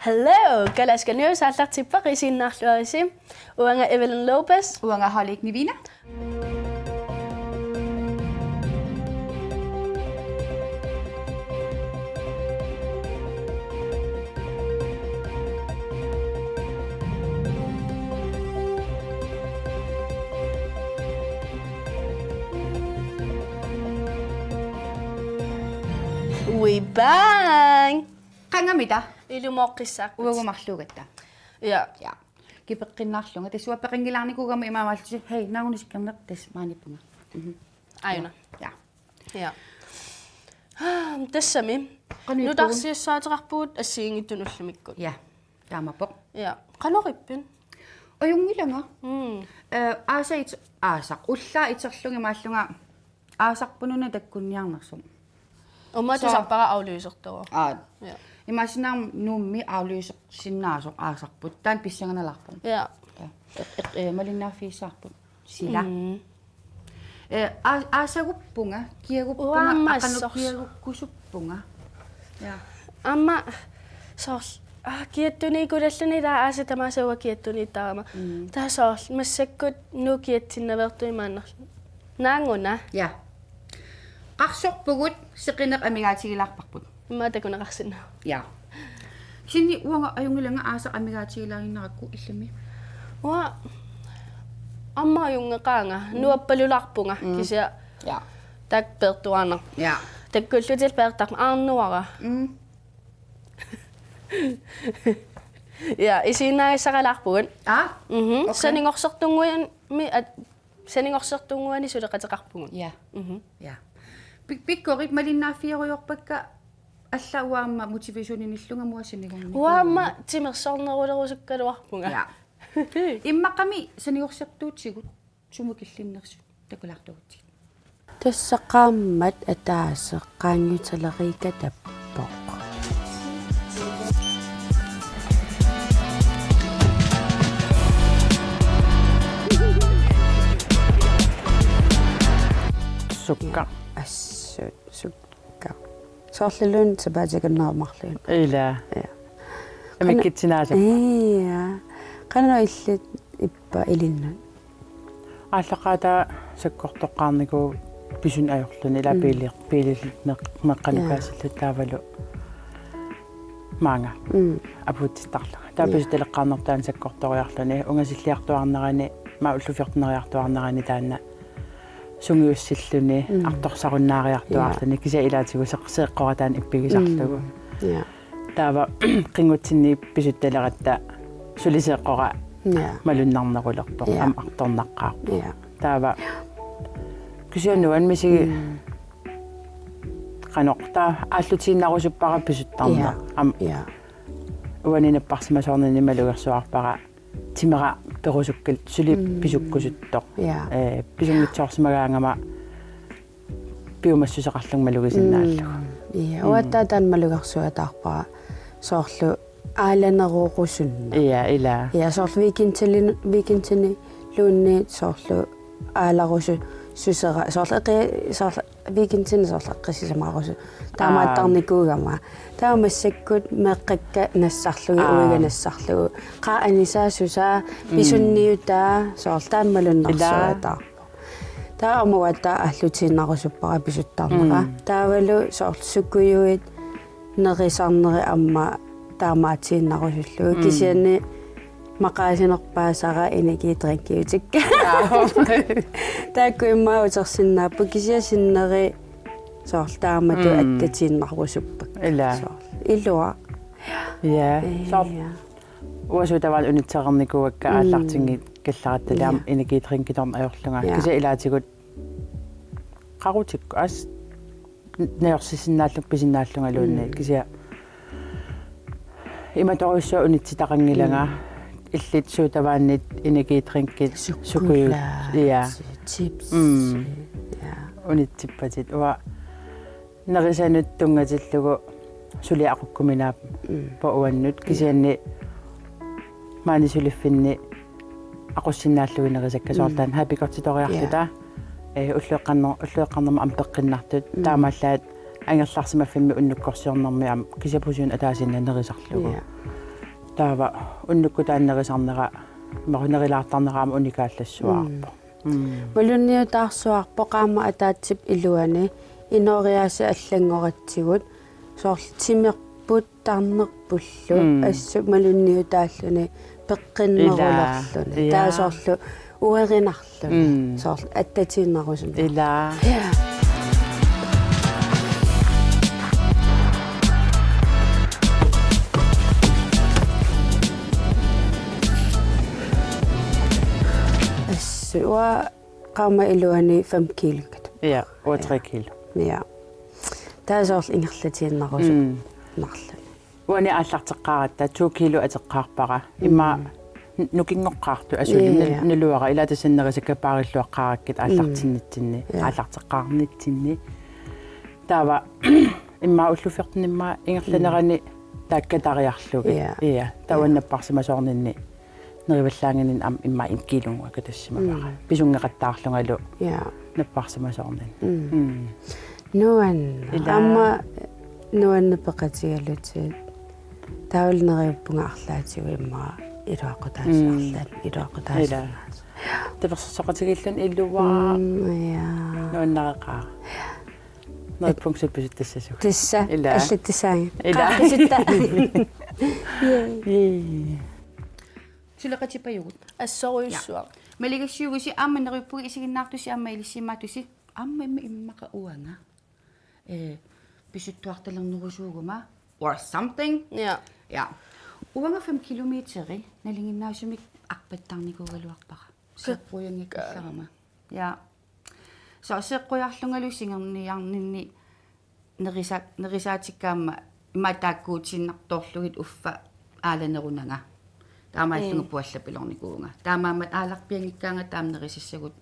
Hello, Kalaska News. Alak tippa kisin nachluarisim. Uanga Evelyn Lopez. Uanga Halik Nivina. We bang. Kangamita. Ilumokkisak. Uanga mahlugatta. Ja. Ja. Kipeqinnaarlunga tasua peqingilaarnikuugama imaamallusi hei naagunissikkarnertas maanipunga. Aina. Ja. Ja. Tassami. Nu tarsiussaateqarpuut assiingittunullumikku. Ja. Taamapoq. Ja. Qalorippin. Ojungilanga. Aasait aasaq ullaa iterlungi maallunga aasarpununa takkunniarnersum. Ummatusarpara avlyusertoa. Ja. Imaasinaam nuummi avlyusersinnaasuq aasarput taan pissanganelarpun. Ja. Malinnaaffiissaarput sila. Aasaguppunga kiaguppunga aqanukkiagukkusuppunga. Ja. Amma soorl kiattuni kulalluni taa aasatamaasauga kiattuni taama. Taa soorl massakkut nuukiatsinnavertui maannerlu. Naanguna. Ja. Qarsorpugut seqineq amigaatigilaarparput. Imma takunaqarsinna. Ja. Sinni uanga ajungilanga aasaq amigaatigilaarinnaqakku illumi. Wa amma jungeqaanga nuappalularpunga kisia. Ja. Tak pertuana. Ja. Takkullutil pertaq aarnuara. Ja, isinaissaqalarpugun. Okay. Saningorsertunguan mi saningorsertunguani suleqateqarpugun. Ja. Ja. Pikkorit malinnaaffiaruyorpakka аллауаама мотивациониниллунга муасинигорни уаама тимерсорнерулерусуккалуарпунга я иммақами саниорсертуутсигут сумукиллиннерсу такулаартугутсиг тассақааммат атаасеққаангуталерика таппоқ сукка ассут сукка соорллуун сапаатаканнерамарлуун ила амиккитсинаасап я канано иллит иппа илиннун ааллақаата саккортоққарнику писун аёрлуни ила пилиллит меққанипаасиллут таавалу маанга апуутистарлага таапис телеққарнертаан саккорториарлуни унгасиллиартуарнерани ма уллуфиортнериартуарнерани таанна сунгиуссиллуни арторсаруннаариартуарлуни кися илаатигу сеққоратаан иппигисарлугу я таава қингутсинни писутталератта сулисеққора малуннарнерулерпо ам арторнаққаарпо таава кисианнуан мисиги каноқта ааллутииннарусуппара писуттарнер ам уанинаппарсимасорнини малугерсуарпара тимера перусуккал сули писуккусуттоқ писунгитсоорсимагаангама пиумассусеқарлуг малугисиннааллугу уаттаатаан малугерсуатаарпара соорлу ааланеруоқусунна ила соорлу викинтини луунни соорлу ааларусу сусера соорлу викинтини соорлу қиссисамаарусу таамааттарникуугама таамассаккут меққакка нассарлуги уиганассарлугу қа анисаасуса писунниутаа соорлу тааммалуннарсуатаа таамуатта аллутииннарусуппара писуттарнера таавалу соорлу суккуйуит нерисарнери амма таамаатииннарусуллугу кисиани мақаасинерпаасара энергитринкиутикка таакку иммаутерсиннааппу кисиасиннери соорлу таамату аккатииннарусуппак ила илуа я уасутавал унитсеқарникуакка ааллартингит каллараталаам энергитринкиторн аёрлунга кися илаатигут қарутикку ас неорсисиннааллук писиннааллунга луунни кися иматоруссуа унитситақангилага иллит суутавааннит энергитринкит сукуют я чипс унитсиппатит уа нерисанут тунгатиллугу сулиақуккуминаап пауаннут кисианни маани сулиффинни aqussinnaallугинерисакка соортаан хапикортиториарлута уллуэққарнерма ампеққиннартут таамааллаат ангерларсимаффимми уннуккорсиорнэрми ам кисапусуун атаасиннанерисарлугу таава уннукку тааннерисарнера марунерилаартарнераама уникааллассуаарпо малунниутаарсуарпо qaama ataatip iluani inooriaasa аллангоратсигут соорл тимерпут тарнерпуллу ассу малунниутааллуни пеққиннерулерлуни таасоорлу уеринарлуни соорл аттатииннарусум илаа уа qaama iluani 5 килогат ja 3 kilo ja таасоорл ингерлатииннарусум нарлу уани ааллартеққаратта 2 kilo атеққарпара имма нукингоққарту асулли нулуара илатасиннерисаккапаариллуаққараккит ааллартиннитсинни ааллартеққарнитсинни таава имма уллуфертнимма ингерланерани тааккатариарлуги ия таваннаппарсимасоорнинни нериваллаангинин ам имма 1 килунга катассимавара писунгеқаттаарлунгалу наппарсимасоорнин нуан амма нуаннапеқатигалути таулнериуппунга арлаатигу имма илуаққутаассаарлаат илуаққутаассаарлаат таперсоқатигиллун иллуваа я нуаннеқаа нойппунгсипписиттассасуг тисса аллаттисаанги ила қаақисутта сулеқатипаюгут ассоруйуссуа малигассуугуси аамманериуппуги исигиннаартуси аама илиссимаатуси аама иммақа уанга писуттуарталернерусуугума or something ja уанга 5 километери налингиннаасумик арпаттарникуугалуарпара сеққуянгиккалларама ja so сеққуярлунгалу сингерниарнинни нерисаатиккаама иматааккуутиннарторлугит уффа ааланерунага таамааллунга пуаллапилорникуунга таамаамат ааларпиангиккаанга таамнерисиссагут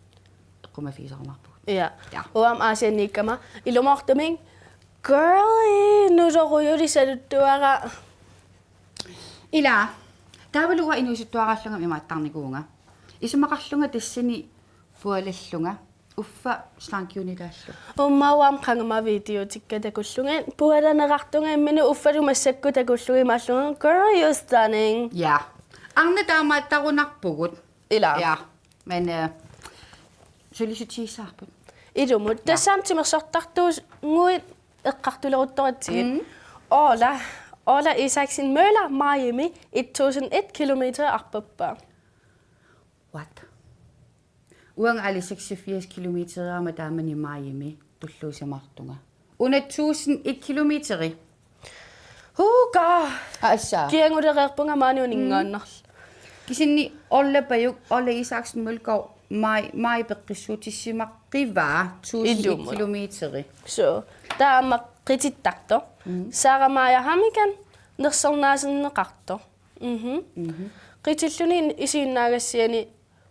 эққумафисарнарпугут ja уам аасианниккама илумаортумин girl нусоруйулисалуттуара ила таавалуга инуисуттуарааллунга имааттарникуунга исумақарлунга тассани пуалаллунга уффа сланкиунилааллу уммауам қангама видеотикка такуллунга пуаланеқартунга иммину уффалу массакку такуллуги мааллунга girl you're stunning ja арна таамааттарунарпугут ила ja men солисутиисаарпут илумут тассаамтимерсортартуус ngуит эққартулерутторатсигит Ola Isaksen Møller, Miami, 1001 kilometer arpappa. what уан али 86 километераа таамани Miami туллуусамартунга уна 1001 километери Huga! аасаа Kiangudерерпунга маанунингооннарл. кисинни оллапаюк Ola Isaksen Mølgaard mai beqissuutissимаққива 1001 километери So, taama qitittarto. Saaramaaya hamikan nersornaasenneqarto. Qitilluni isiinnaagassiani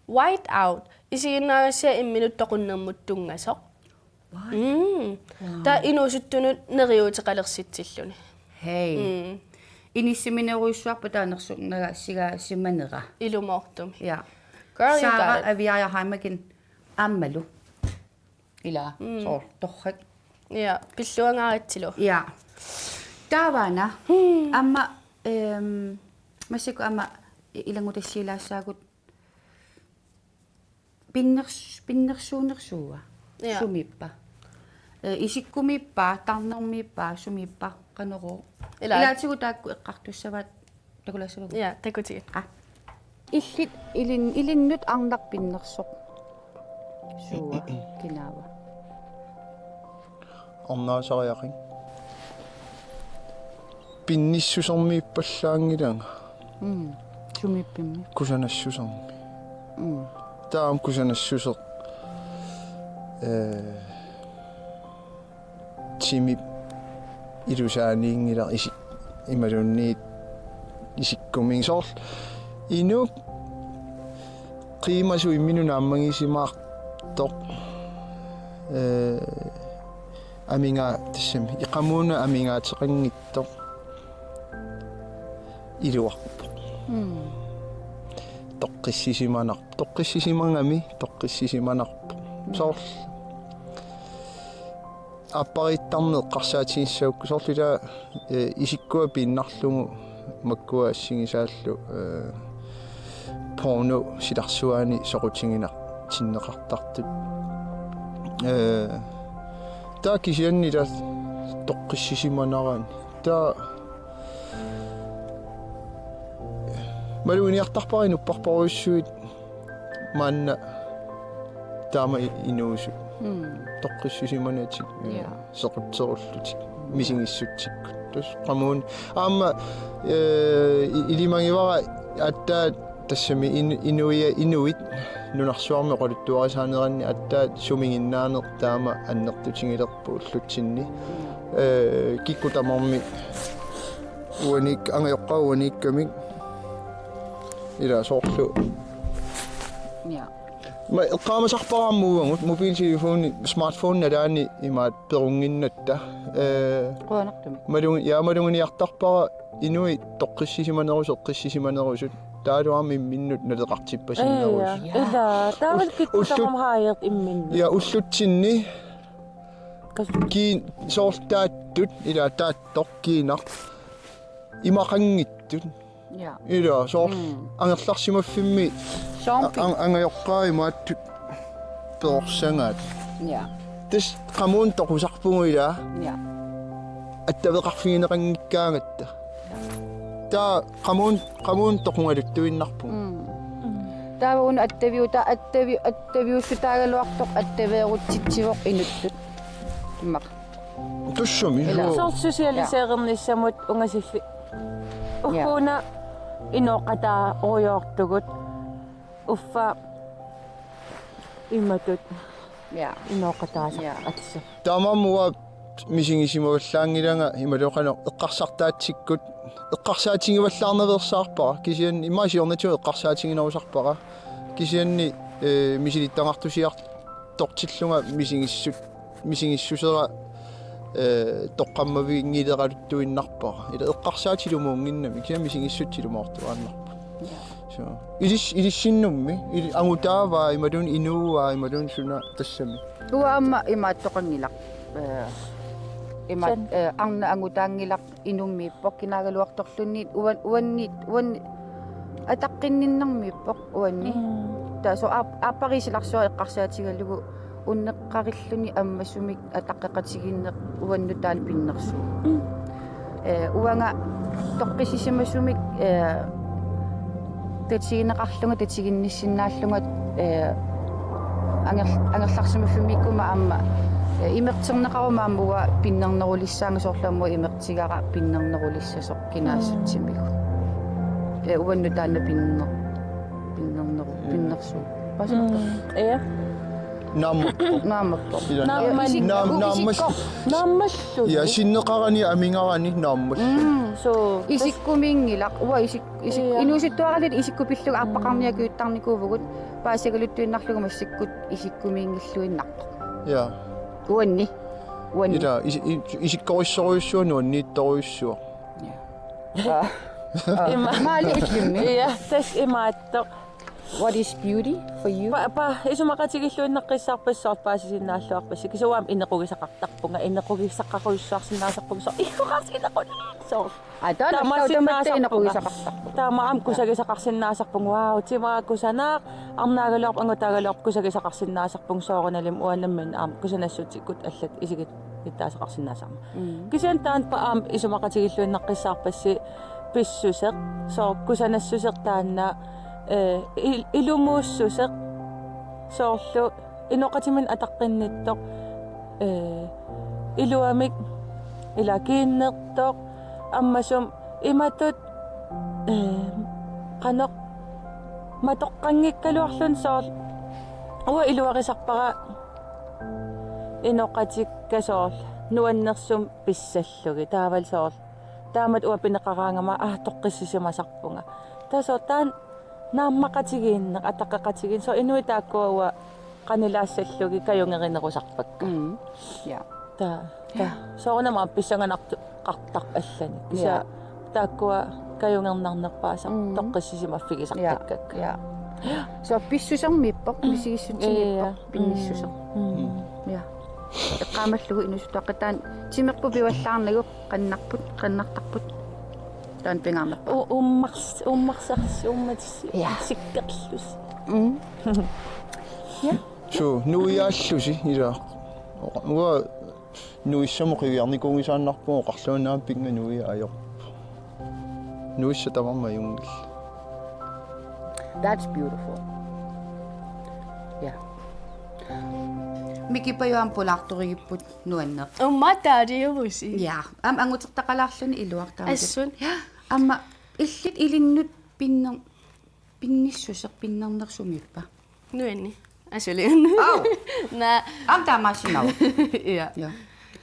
white out. Isiinnaagassiа imminuttoqunnermuttungasoq. Ta inuusuttunut neriuteqalersittilluni. hey инисsimинеруйссуарпа таанерсугнага сигаасиманера Ilumortumi. ja Girl, you Sara got it. aviaja heimakin ammalu ila so torrak Ja, pilluangaarittilu. ja taavana amma masiko amma ilangutassiilaassaagut pinnersuunersuuga Ja. sumippa isikkumippa tarnermippa sumippa qanoro Ila- ilaatigu taakku eqqartussavat takulassavagu Ja, takutigit. илlit илиннут арнарпиннерсоқ суа кинаава орнаасариақин пинниссусэрмииппаллаангилага сумиппимми кусанассусэрми таам кусанассусеқ тими илусааниингила иси ималунниит исиккумингсоорл ину qimaasu imminuna ammangisimaartoq aminga tissami iqamuuna amingaateqanngittoq iluarpo toqqissisimanarpo soorl аппаритарнеэ қарсаатингиссаукку соорлула исиккуа пииннарлугу makkua assingisaалlu porno silarsuani soqutiginaq tinneqartartut taa kisianni la toqqissimanarani taa maluiniartarparin upparporuissuit maanna taama inuusu toqqissimanaatik sequtserullutik misingissutsikku tus qamuun aamma ilimangivara attaa тассами инуия инуит нунарсуарме qoluttuarisaanеранни аттаат сумингиннаанер таама аннертутингилерпу уллутсинни киккутамарми уаник ангайоққауаниккамик ила соорлу Ja. ма эққаамасарпараммуугангут мобилтелефони смартфон налаани имаат перунгиннатта Quanartumik. малунгиартарпара инуи тоққиссисиманерус эққиссисиманерусут таалуарми миннут налеқартиппасиннерус ила таавал киттусарам хааяерт имминни я уллутсинни кин соортааттут ила тааттоқкиинар имақангиттут Ja. ила соор ангерларсимаффимми Champi. ангайоққаимааттут перорсангаат Ja. тис қамуун тоқусарпугуила Ja. аттавеқарфигинеқангиккаагатта таа қамуун тоқунгалуттуиннарпу Таавун аттавиуссутаагалуартоқ аттавеерутситсивоқ инуттут. Иммақ. туссуми сорт сосиалисеернissamут унгасилли уффуна иноқатаа ориортугут уффа иматут Ja. иноқатааса Ja. атса таамаммуа мисингисимаваллаангиланга ималуқано эққарсартаатсиккут эққарсаатингиваллаарневерсаарпара кисиан имаасиорнату эққарсаатингинерусарпара кисианни мисилиттангартусиартортиллунга мисингиссусера тоққаммавингилералуттуиннарпара ила эққарсаатилумуунгиннами кисиан мисингиссутсилумаортуааннарпа so илиссиннумми ангутаава ималун инуа ималун суна тассами Уаама имааттоқангилақ. Имаат арна ангутаангилақ инуммииппоқ кинаагалуарторлунниит уан атаққинниннэрмииппоқ уанни. Таасо ааппарисиларсуа эққарсаатигаллугу уннеққариллуни аммассумик атаққеқатигиннеқ уаннутаал пиннерсуу. Уанга тоққисисимассумик татсигинеқарлунга татсигинниссиннааллунга ангерларсимаффимиккума аама имертэрнеқарумаамуга пиннернерулиссаанга соорлаамуа имертигара пиннернерулиссасоқ кинаассутсимигу уаннутаана пиннерсуу пасмата я наамаппо наммаллу я синнеқарани амингарани нааммал so исиккумингилақ уа исик инуусуттуаралит исиккупиллуга арпақарниакуиттарникуувгут паасигалуттуиннарлугу массиккут исиккумиингиллуиннарпо я уанни ила исиккориссоруйуссуану анниитторуйуссуа маали иллумми я тас имаатто What is beauty for you? па исумақатигиллуиннеққиссаарпассоор паасисиннааллуарпасси кисуаам инеқугисақартарпунга инеқугиссаққақуиссуарсинаасарпугу ихуқарсинеқуни соо таамаам кусагисақарсинаасарпунг вау тимааккусанаақ арнаагалуарп ангутаагалуарп кусагисақарсинаасарпунг соорналим уанаммин аам кусанассутиккут аллат исигит иттаасақарсинаасарма кисиан таан паам исумақатигиллуиннеққиссаарпасси писсусеқ соо кусанассусеқ таанна илумууссусеқ соорлу иноқатимин атаққинниттоқ илуамик илакииннертоқ аммасум иматут қаноқ матоққангиккалуарлун соор уа илуарисарпара иноқатиккасоор нуаннерсум писсаллуги таавал соор таамат уа пинеқараангама тоққиссисимасарпунга тасоо таан нааммақатигииннеқ атаққақатигин со инуитааккуауа qanilaassallуги каюнгеринерусарпакка Ja. та соорнама писсанганарту qартарп аллани киса тааккуа каюнгернарнерпаасар тоққиссисимаффигисартаккакка Ja. Så pissusermippoq misigissutinippoq pinnissuser. Ja. Eqqaamallugu inusutaqataan timerpu pivallaarnagu qannartarput таан пингаама уммарсарсууммат сиккерлус Чу нуиааллуси ила. Уа нуиссамо қивиарникунгисааннарпуо қарлуунаа пинга нуиа аёр. Нуисса тамарма юнгил. That's beautiful. Yeah. Микипаюам полаарторигиппут нуаннеқ. умматаадиуруси Ja, ангутертақалаарлуни илуартаа. ассун Амма иллит илиннут пинниссусеқ пиннернерсумиппа. нуанни асулиун Ау. на Таамаасинау. я Ja.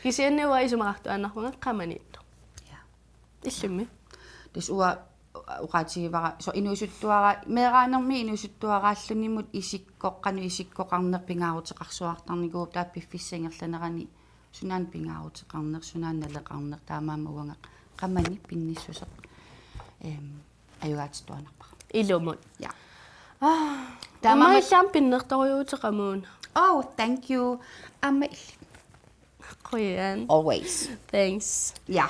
кисианнеуа исумақарту аннармунга қаманитту Ja. иллумми Тис уа уqaатигивара со инуисуттуара меераанерми инуисуттуарааллунимут исиккоққарнер пингаарутеқарсуартарникуу таа пиффиссангерланерани сунаан пингаарутеқарнер сунаан налеқарнер таамаама уанга qamani pinnissuseq аюгаатитуанарпа илумут ja таамаа иллаам пиннерторюутеқамуун oh thank you amma қоян always thanks ja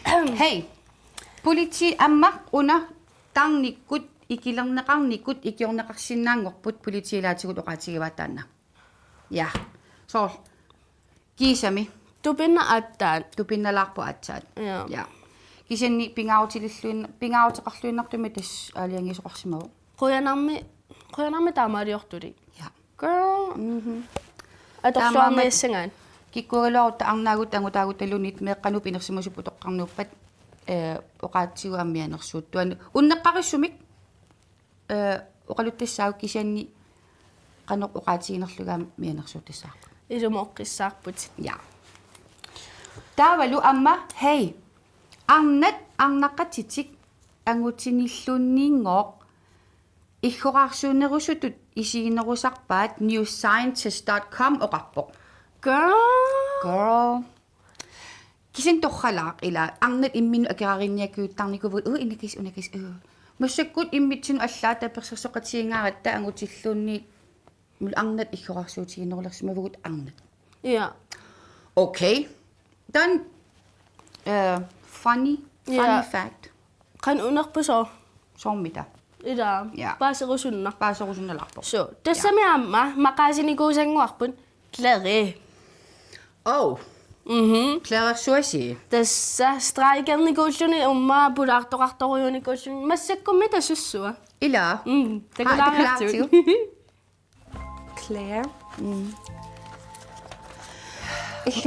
hey полити амма уна тарниккут икилернеқарникут икиорнеқарсинаангорпут политилаатигут оqaатигиваатаана ja so кисами тупинна аттаат тупинналаарпу атсаат Ja. ja кисанни пингаутилиллуин тас аалиангисоқарсимаву қоянарми таамаалиортули ja girl аторлуарниассангаан киккугалуарутта арнаагут ангутаагуталунит меэққануп инерсимусуппу тоққарнууппат оqaатсигуаммианерсуут туан уннеққариссумик оқалуттассаау кисанни қаноқ оqaатигинерлугааммианерсуут тассаақу илумооққиссаарпут ja таавалу амма hey арнат арнаққатитик ангутиниллуннингооқ иггораарсуунерусутут исигинерусарпаат newscientist.com оқарпоқ girl кисин торхалаақ ила арнат иммину акераринниаккуиттарникувут инакис массаккут иммитсину аллаата персерсоқатигингааратта ангутиллуунни мул арнат иггораарсуутигинерулерсимавгут арнат ja okay then funny Ja. fact қан унерпусоо sommita ила Ja. паасерусунна паасорусунналарпо so тассами аама мақаасиникуусангуарпут кларе oh Clara Suasi тасса страйкерникууллуни уммаа пулаартоқарторюуникууллуни массаккумми тассуссуа ila такулаариарту Claire.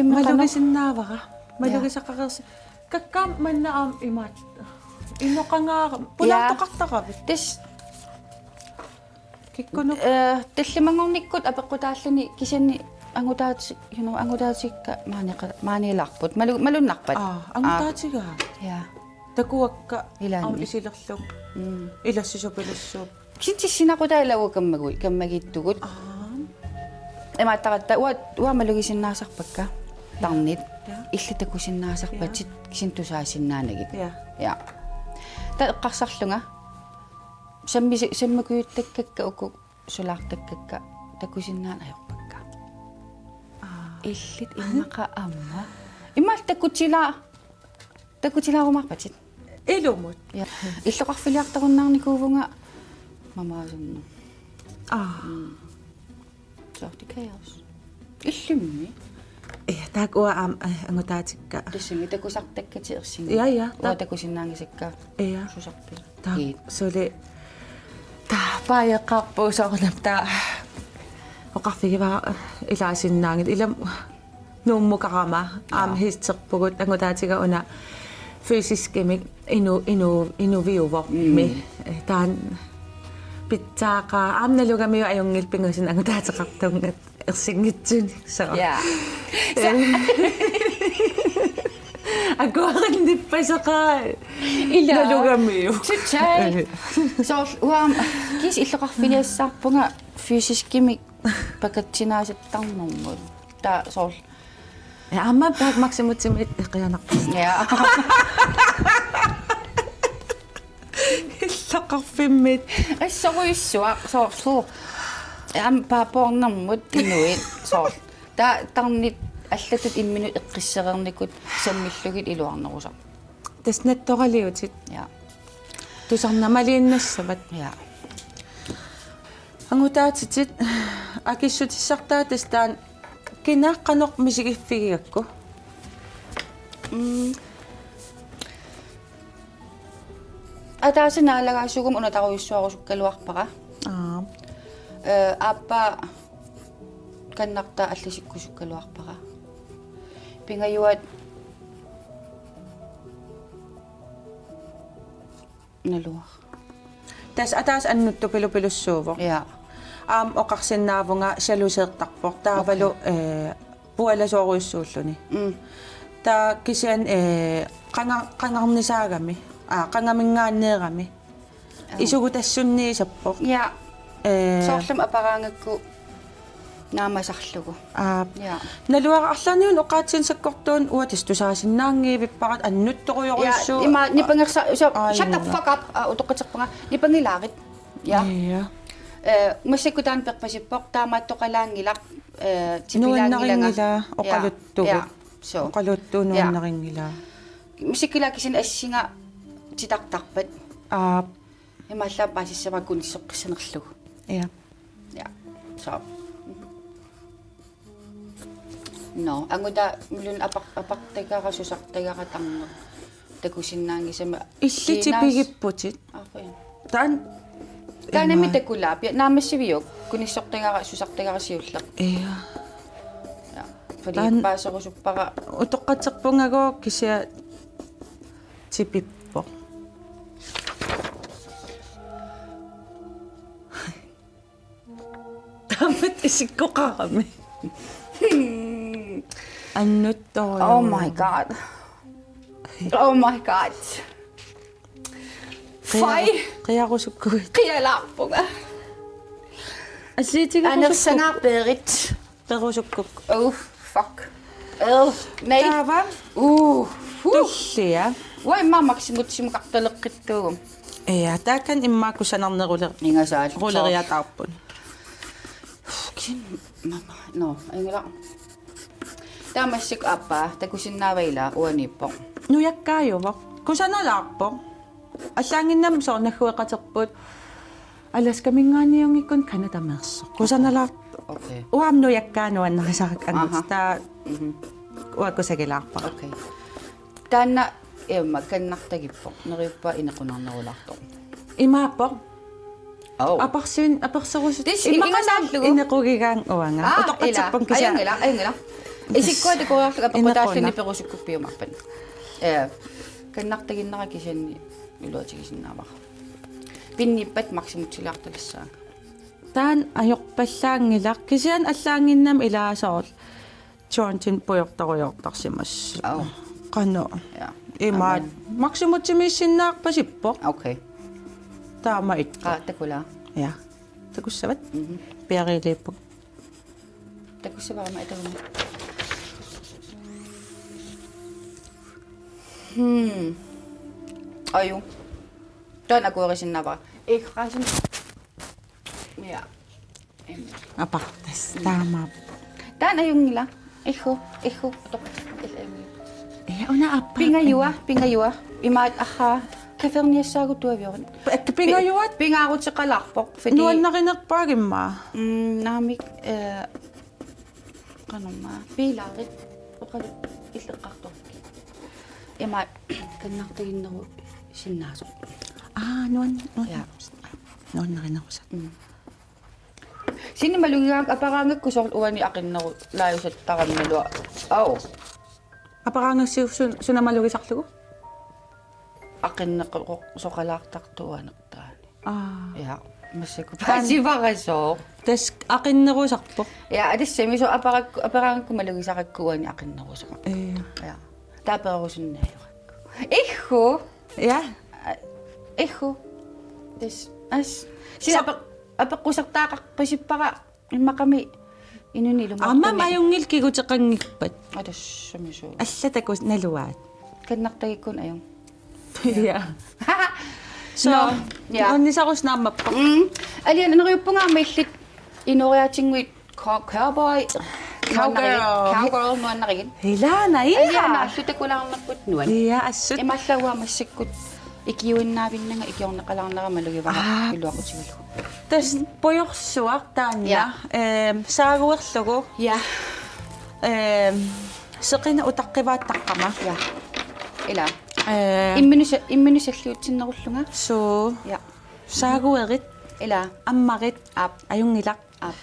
малугисиннаавара малугисаққарерси каккаам маннаам имаат инноқангаара пулаартоқартаравит this киккуну таллимангорниккут апеққутааллуни кисанни ангутаати ангутаатикка мааниларпут малуннарпат ангутаатигаа я такуакка Илаани. ам исилерлук илассисупилуссууп кисинтиссинақутаалаву каммагиттугут эмааттаратта уа малугисиннаасарпакка тарнит иллитакусиннаасарпатит кисинтусаасиннаанагит я ja та эққарсарлунга саммакуйуттаккакка уку сулаартаккакка такусиннаан аёрпакка иллит иммақа амма иммал такутилаарумарпатит илумут ja иллоқарфилиартаруннаарникуувнга мамаасунну сорти каос иллумми так уа ам ангутаатикка тассинги такусартаккатиерсинги я уа такусиннаангисакка я сусарпил так соли та паяққарпуусоорнам та оқарфигива илаасиннаангит илам нууммукарама аам хистерпугут ангутаатига уна физискемик инувиувор ми таан питсааqa аамналугамиу аюнгилпингусин ангутаатеқартунгат ерсингитсуни саа ja агоорниппасақаа Ила. налугамиу Total. Så kis иллоқарфилиассаарпунга физискими пакатсинаасаттарнэрмут та соор аама пак максимутсимит эқианарпас ja иллоқарфиммит ассоруиссуа соор паапоорнэрмут инуит соор та тарнит аллатут иммину эққиссерерникут саммиллугит илуарнерусар Täs nettoqaliutit. Ja. Tusarnamaliinnassavат. Ja. Angutaatitit akissutissartaa tastaan kinaaqqanoq misigiffigiakku. Ataasin naalagaasugum unataruissuarusukkaluarpaqa. Appa kannartaa аллисиккусуккалуарпара. Пингаюат налуар. Tas ataas annuttu pilupilussuuvo. Ja. Oqarsinnaavunga saluseertarpoq taavalu pualasoruissuulluni. Ta kisian qangarnisaagami. Qangamingaanneerami. Isugu tassunniisappoq. Ja. Soorlum aparaangakku naamasarlugu. Ja. Naluararlarniun oqaatsinssakkortuun uatistusaasinnaangiivippaqat annuttoruyoruissuu. Ja, ima nipangersa shut the fuck up utoqaterpanga nipangilaarit. Ja. Ja. Massakutaan perpasippoq taamaattoqalaangilaq Nuannariнгила oqaluttugu. Ja. So. Oqaluttuu nuannariнгила. Musikkilaakisin assinga titartarpat. Imallaa paasissavakunnissoqqissanerlugu. Ja. Ja. So. No, anguta mulun apaqtagarasusartagaratanga takusinnaangisama Illitipigipputit. Aaquyan. Taan mitakulaap naamassiviuk kunissortagarasusartagarasiulleq. Ja. Ja. Fordi paaserusuppaqa Utoqqaterpungago kisia tipippo. Tamat isikkoqarami. Annuttoruyoru. Oh my god. Oh my god. Fai Qiarusukkuit. qialaarpunga. Assitiga Anersangaarpeerit. perusukkuk. Oh fuck. Oh, nei. Taava. Tullia. Wai maamaksimutsimuqartaleqqittuugum. Ja, taakan immaakkusanarneruler. Ningasaat. Ruleriataarpun. Mama, no, ingila. Tamassik appa takusinnaavaila uanippo. Nuyakkaajuvoq. Kusanalaarpoq. Allaanginnam soornaggueqaterput. Alaskamingaaniungikkun kanatamersoq. Kusanalaarpo. Okay. Uam nuyakkaanuannarisarak angut. Taa uakkusagilaarpaq. Okay. Tanna emma kannartagippo. Neriuppa inequnarnerulartoq. Imaappoq. Oh. Aparserusut. Tis ingasaallugu. Inequgigaang uanga. Utoqqaterpun kisia. Ayungila. Isikkoati kuarluga apaqutaalluni perusukkupiumappan. Kannartaginnara kisanni iluatigisinnaavaq. Pinnippat maksimutsilaartalassaa. Taan ajorpallaangilaq kisian allaanginnam ilaasoorl. Johnson puyortaruyortarsimas. Oh. Qano. Ja. Imaat maksimutsimissinnaarpasippoq. Okay. Taama ittu. Takula. Ja. Takussavat. Piariliippuk. Takussa varmaan etagumi. Aju. Tän akuorisinnaavaq. Iqrasin. Ja. Apartas. Taama. Tän ajungila. Ihu. Ja una appa. Pingajua. Imaat aha. Kaferniassaagu tuaviorun. Pingajuat. Pingaarutiqalarpoq. Nuannaqinerpaagimmaa. Naamik qanorma piilaarit oqalu illeqqartorki. Imaat kannartaginneru sinnaasoq. Ja. Nuannaqinerusat. Sinni malungigaak aparaangakku soorl uani aqinneru laayusattarammalua. Au. Aparaangassiu sunamalugisarlugu? Aqinneqoq soqalaartartuanertaani. Ja. Massaku Tan- paasivarasoq. Tas aqinnerusarpoq. Ja, adissami so aparaangakku malugisaqakkuani aqinnerusoq. Ja. Taaperusunnaajoraqku. Ihhu. Ja. Ihhu. As. Sina apeqqusartaaqaqqisippaqa immakami inunilu. Amma mayungil kiguteqangippat. Adassamisu. Allatakus naluaat. Kannartagikkun ayung. Ja. So, ja. onnisarus naamappoq. Alian neriuppunga maillit inoriatinguit cowboy Cowgirl nuannariin. Hilana Aliana allutakularnerput nuan. Ia assut. Ималлауамассаккут икиуиннаавиннага икиорнеқалаарнерамалугивара илуақутигулу. Tas pojorsuaq taanna saaguerlugu Ja. seqina utaqqivaattaqqama Ja. Ila. Imminusаллуутсиннеруллунга. so Ja. saaguerit Ila. аммарит Ap. ajungilaq Ap.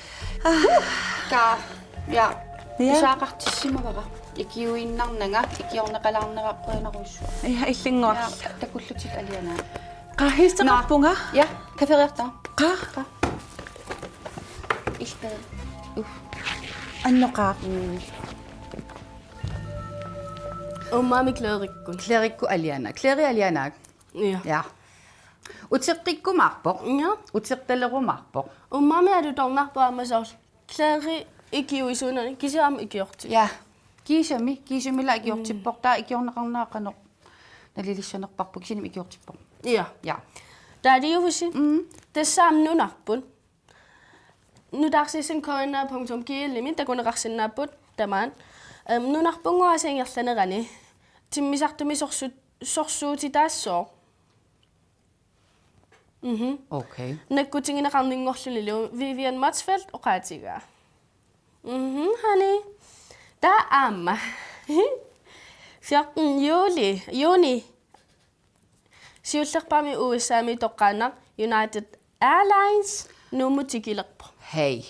Ka. Ja. Ja. Saaqartissimavara. Ikiuinnarnanga ikiorneqalaarneraqquinarussua. ia illinguar Ja. Takullutik aliana. qahiisteqarpunga Ja. Kaferiarta. qa Ilta. annoqaa Ummaami klørikkun. Klerikku aliana. Kleri aliana. Ja. Ja. Utsiqqikkumaarpoq. Ja. Utsiqtalerumaarpoq. Ummaami adu tornarpaamasoor. Kleri ikiuisuunani kisiam ikiorti. Ja. Kiisumilla ikiortipportaa ikiorneqarnaaqanoq. Nalilissanerparpuk sinim ikiortippoq. Ja. Ja. Taadiuvusi. Tassaam nunarpun. Nudarsisin koina.kiilimi takuneqarsinnaaput tamaan. Nunarpunguasengerlanerani. Timmisartumi sorsuutitaassoo. Okay. Nakkutingineqarninngorlunilu Vivian Matsfeldt oqaatigaa. Honey. Ta amma. 14 juni. Siullerpami USAmi toqqaanaq United Airlines nuumutikillerpo. Hey.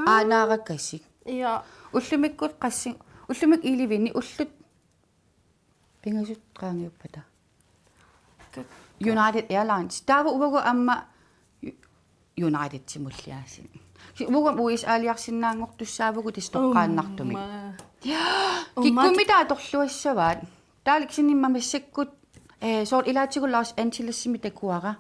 Aanaarakasik. Ja. Ullumikkut qassing. Ullumik ilivini ullut. Pingasut qaangiuppata. United Airlines. Taava uvagu amma United timulliaasin. Uvagu USAliarsinnaangortussaavugu tistoqqaannartumi. Kikkumita torluassavaat. Taaliksinimmamassakkut soort ilaatigu Los Angelesimi takuara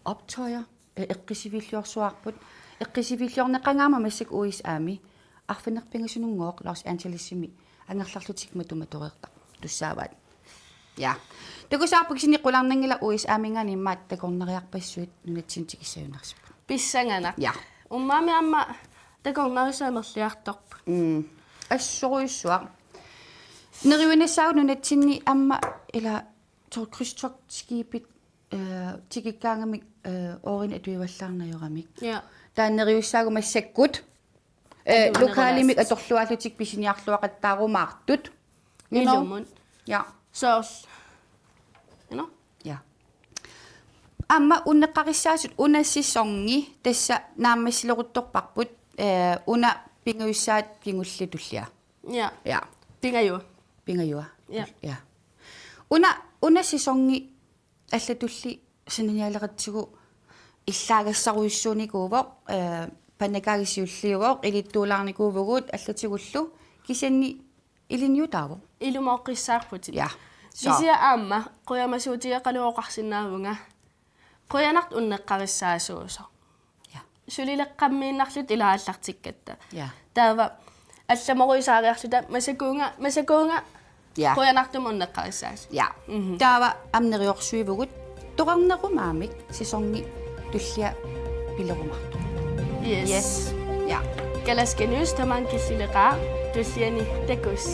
optøjer eqqisivilluarsuarput eqqisivilluarneqangaamamassak USAmi arfinerpingasunungoq Los Angelesimi angerlarlutikma tumatoriqta tussaavaat. Ja. Takusaarpuksini qularnangila USAmingani maat takorneriarpassuit nunatsintikissayunarsipa. Pissanganak. Ja. Ummaami amma takornarisamerliartorp. Assuruissuaq. Neriuinassaau nunatsinni amma ila krydstogtskibit tikikkaangamik oorin atuivallaarnajoramik. Ja. Taanneriussaagumassakkut lokaalimik atorluallutik pisiniarluaqattaarumaartut. Ilumun. Ja. Soos. Ja. Amma unneqqarissaasut unassissorngi tassa naammassiloruttorparput una pinguissaat pingullitullia. Ja. Ja. Pingaju. Pingajua. Ja. Ja. Unassissorngi аллатулли сананиалератсигу иллаагассаруйссуунигуувоq панакаагиссиуллиугоq илиттуулаарникуувгуут аллатигуллу кисанни илинниутаавоq Ilumooqqissaarputit. Ja. Kisia aamma qoyamasuutiaqaluoqarsinnaavunga. Qoyanart unneqqarissaasuuso. Ja. Sulileqqammiinnarlut ilaallartikkatta. Ja. Taava алламоруисаариарлута масакуунга Ja. qoyanartum unneqqarissaas. Ja. Taava amneriorsuivugut toqarnerumaamik sissorngi tullia pilerumartu. Yes. Ja. Kalaskenus taman killileqaa tulliani takus.